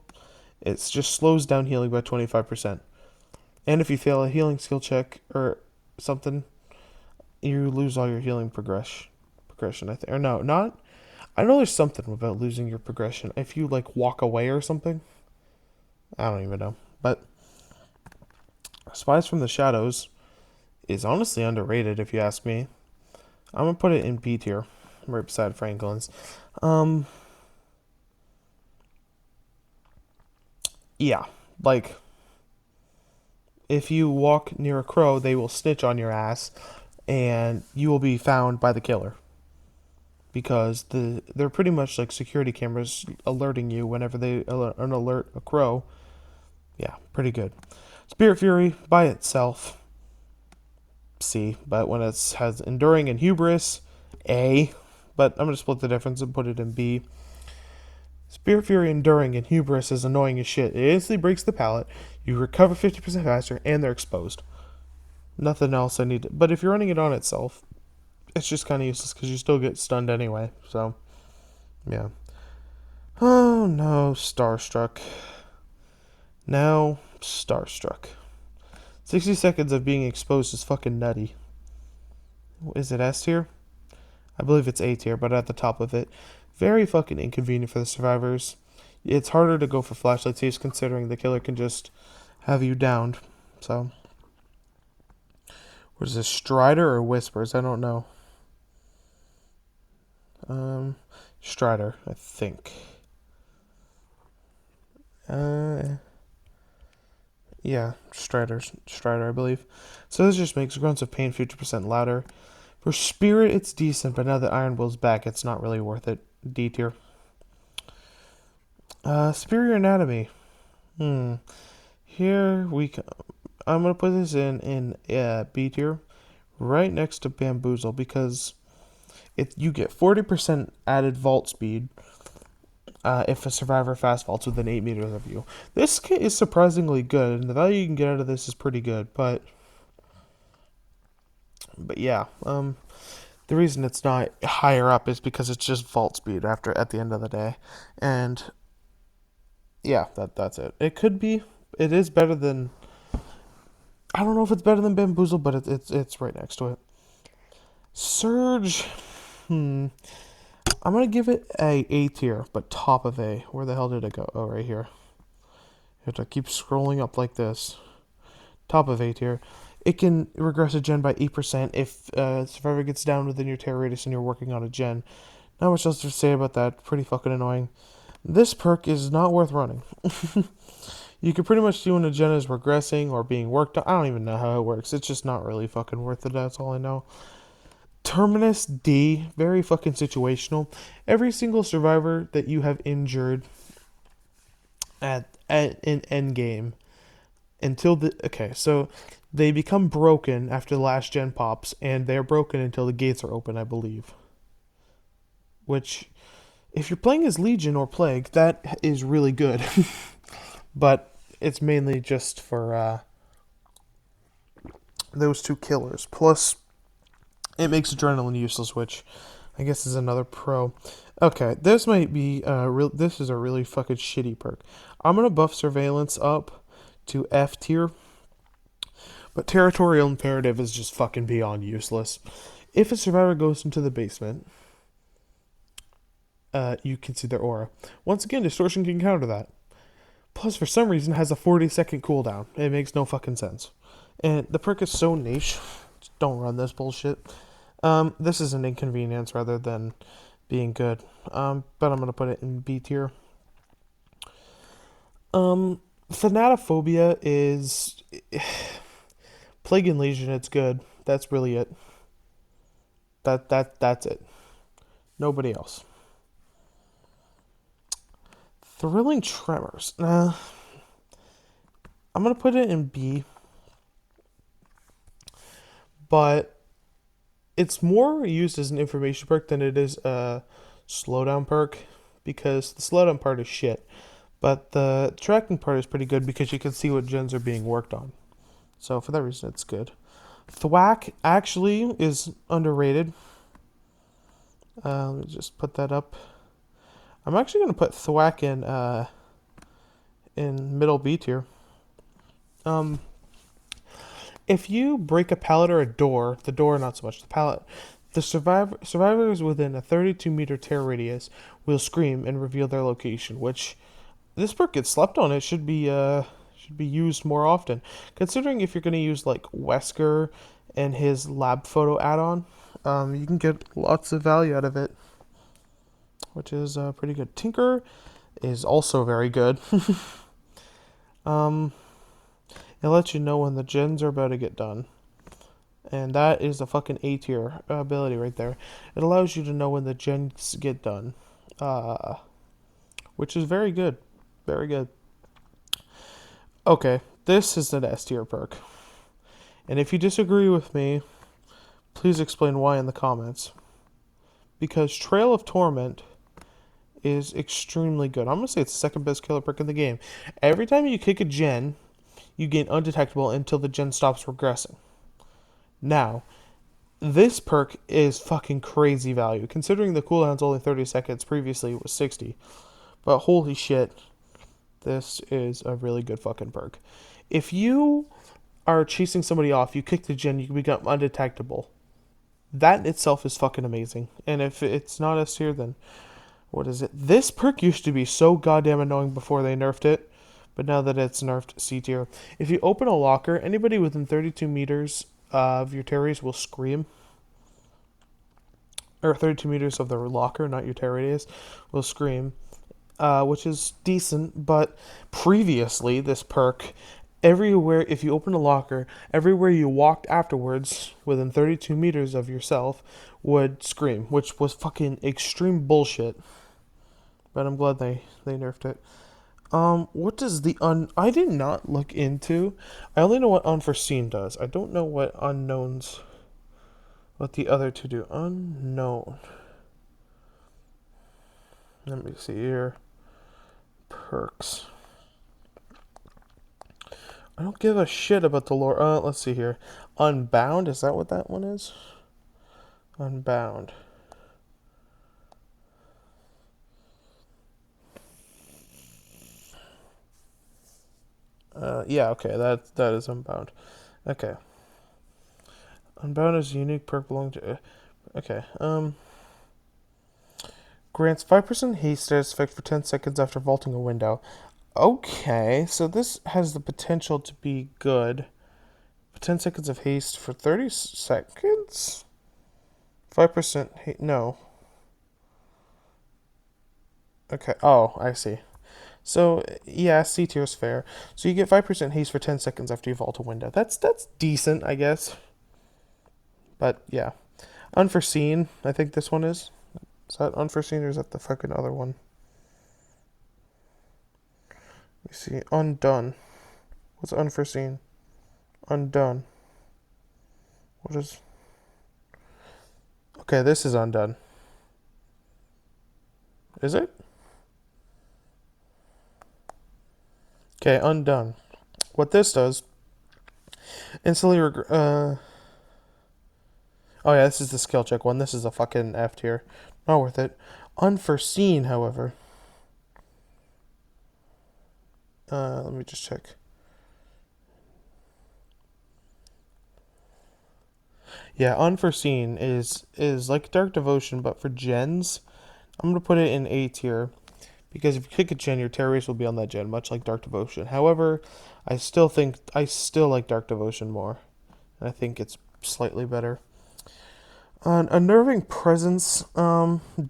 It just slows down healing by 25%. And if you fail a healing skill check or something, you lose all your healing progression, I think. Or no, not. I know there's something about losing your progression. If you, like, walk away or something. I don't even know. But Spies from the Shadows is honestly underrated, if you ask me. I'm going to put it in B tier, right beside Franklin's. Yeah, like, if you walk near a crow, they will snitch on your ass, and you will be found by the killer. Because they're pretty much like security cameras alerting you whenever they alert a crow. Yeah, pretty good. Spirit Fury by itself, C, but when it has Enduring and Hubris, A. But I'm going to split the difference and put it in B. Spirit Fury, Enduring, and Hubris is annoying as shit. It instantly breaks the pallet, you recover 50% faster, and they're exposed. Nothing else I need to, but if you're running it on itself, it's just kind of useless because you still get stunned anyway, so, yeah. Oh no, Starstruck. Now, Starstruck. 60 seconds of being exposed is fucking nutty. Is it S tier? I believe it's A tier, but at the top of it. Very fucking inconvenient for the survivors. It's harder to go for flashlight saves considering the killer can just have you downed. So, what is this, Strider or Whispers? I don't know. Strider, I think. Yeah, Strider, I believe. So this just makes grunts of pain 50% louder. For Spirit, it's decent, but now that Iron Will's back, it's not really worth it. D tier. Superior Anatomy. Here we go. I'm gonna put this in B tier, right next to Bamboozle, because you get 40% added vault speed if a survivor fast vaults within 8 meters of you. This kit is surprisingly good, and the value you can get out of this is pretty good. But yeah, the reason it's not higher up is because it's just vault speed at the end of the day, and yeah, that's it. It is better than. I don't know if it's better than Bamboozle, but it's right next to it. Surge. I'm gonna give it A tier, but top of A. Where the hell did it go? Oh, right here. You have to keep scrolling up like this. Top of A tier. It can regress a gen by 8% if Survivor gets down within your terror radius and you're working on a gen. Not much else to say about that. Pretty fucking annoying. This perk is not worth running. You can pretty much see when a gen is regressing or being worked on. I don't even know how it works. It's just not really fucking worth it. That's all I know. Terminus D, very fucking situational. Every single survivor that you have injured in endgame so they become broken after the last gen pops, and they're broken until the gates are open, I believe. Which, if you're playing as Legion or Plague, that is really good. But it's mainly just for those two killers. Plus, it makes adrenaline useless, which I guess is another pro. Okay, this might be this is a really fucking shitty perk. I'm gonna buff surveillance up to F tier, but territorial imperative is just fucking beyond useless. If a survivor goes into the basement, you can see their aura. Once again, distortion can counter that. Plus, for some reason, it has a 40-second cooldown. It makes no fucking sense. And the perk is so niche. Just don't run this bullshit. This is an inconvenience rather than being good. But I'm gonna put it in B tier. Thanatophobia is Plague and Legion. It's good. That's really it. That's it. Nobody else. Thrilling Tremors. I'm gonna put it in B, but it's more used as an information perk than it is a slowdown perk, because the slowdown part is shit, but the tracking part is pretty good because you can see what gens are being worked on. So for that reason, it's good. Thwack actually is underrated. Let me just put that up. I'm actually going to put Thwack in middle B tier. If you break a pallet or a door, the door not so much, the pallet, the survivors within a 32-meter tear radius will scream and reveal their location, which this perk gets slept on. It should be used more often. Considering if you're going to use like Wesker and his lab photo add-on, you can get lots of value out of it, which is pretty good. Tinker is also very good. It lets you know when the gens are about to get done. And that is a fucking A tier ability right there. It allows you to know when the gens get done. Which is very good. Very good. Okay, this is an S tier perk. And if you disagree with me, please explain why in the comments. Because Trail of Torment is extremely good. I'm going to say it's the second best killer perk in the game. Every time you kick a gen, you gain undetectable until the gen stops regressing. Now, this perk is fucking crazy value, considering the cooldown's only 30 seconds. Previously, it was 60. But holy shit, this is a really good fucking perk. if you are chasing somebody off, you kick the gen, you become undetectable. That in itself is fucking amazing. And if it's not S tier, then what is it? This perk used to be so goddamn annoying before they nerfed it, but now that it's nerfed, C tier. If you open a locker, anybody within 32 meters of your terrorities will scream. Or 32 meters of the locker, not your terrorities, will scream. Which is decent, but previously, this perk, everywhere, if you open a locker, everywhere you walked afterwards, within 32 meters of yourself, would scream, which was fucking extreme bullshit. But I'm glad they nerfed it. What does I did not look into. I only know what unforeseen does. I don't know what unknowns. What the other two do. Unknown. Let me see here. Perks. I don't give a shit about the lore. Let's see here. Unbound. Is that what that one is? Unbound. Yeah, okay, that is Unbound. Okay. Unbound is a unique perk belonging to... Okay, grants 5% haste status effect for 10 seconds after vaulting a window. Okay, so this has the potential to be good. 10 seconds of haste for 30 seconds? 5% no. Okay, oh, I see. So, yeah, C tier is fair. So you get 5% haste for 10 seconds after you vault a window. That's decent, I guess. But, yeah. Unforeseen, I think this one is. Is that unforeseen or is that the fucking other one? Let me see. Undone. What's unforeseen? Undone. What is... Okay, this is undone. Is it? Okay, undone. What this does... Instantly Oh yeah, this is the skill check one. This is a fucking F tier. Not worth it. Unforeseen, however. Let me just check. Yeah, unforeseen is like Dark Devotion, but for gens. I'm gonna put it in A tier because if you kick a gen, your terrorists will be on that gen, much like Dark Devotion. However, I still like Dark Devotion more. And I think it's slightly better. Unnerving Presence,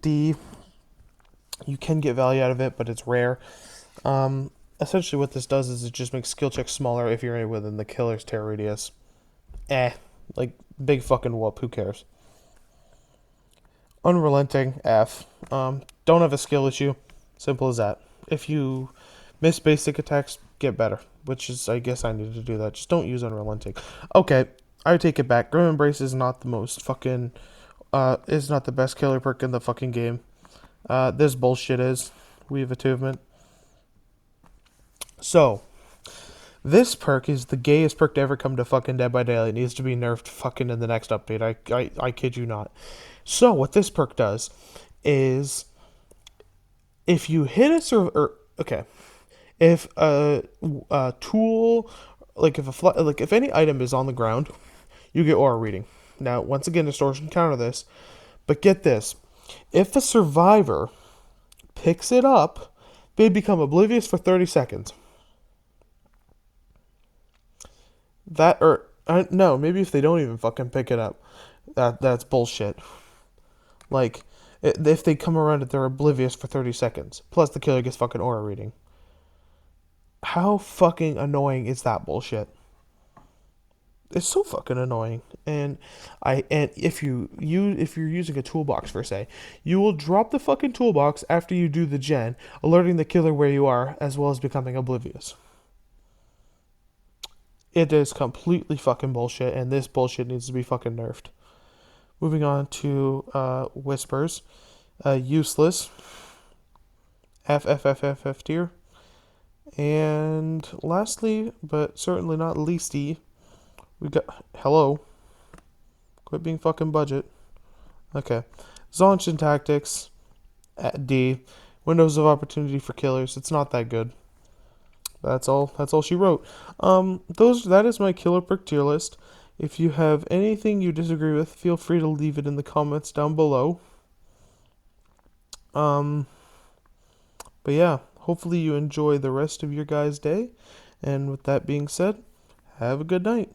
D. You can get value out of it, but it's rare. Essentially what this does is it just makes skill checks smaller if you're within the killer's terror radius. Like, big fucking whoop, who cares? Unrelenting, F. Don't have a skill issue. Simple as that. If you miss basic attacks, get better. Which is, I guess I need to do that. Just don't use Unrelenting. Okay, I take it back. Grim Embrace is not the most fucking... is not the best killer perk in the fucking game. This bullshit is. We have achievement. So, this perk is the gayest perk to ever come to fucking Dead by Daylight. It needs to be nerfed fucking in the next update. I kid you not. So, what this perk does is if you hit okay. If a tool if any item is on the ground, you get aura reading. Now, once again, distortion counter this, but get this. If a survivor picks it up, they become oblivious for 30 seconds. No, maybe if they don't even fucking pick it up, that's bullshit. Like, if they come around it, they're oblivious for 30 seconds. Plus, the killer gets fucking aura reading. How fucking annoying is that bullshit? It's so fucking annoying. And if you're using a toolbox per se, you will drop the fucking toolbox after you do the gen, alerting the killer where you are, as well as becoming oblivious. It is completely fucking bullshit, and this bullshit needs to be fucking nerfed. Moving on to Whispers. Useless. F tier. And lastly, but certainly not leasty, we got... Hello. Quit being fucking budget. Okay. Zonchen Tactics. At D. Windows of Opportunity for Killers. It's not that good. That's all she wrote. That is my killer perk tier list. If you have anything you disagree with, feel free to leave it in the comments down below. Um, but yeah, hopefully you enjoy the rest of your guys' day. And with that being said, have a good night.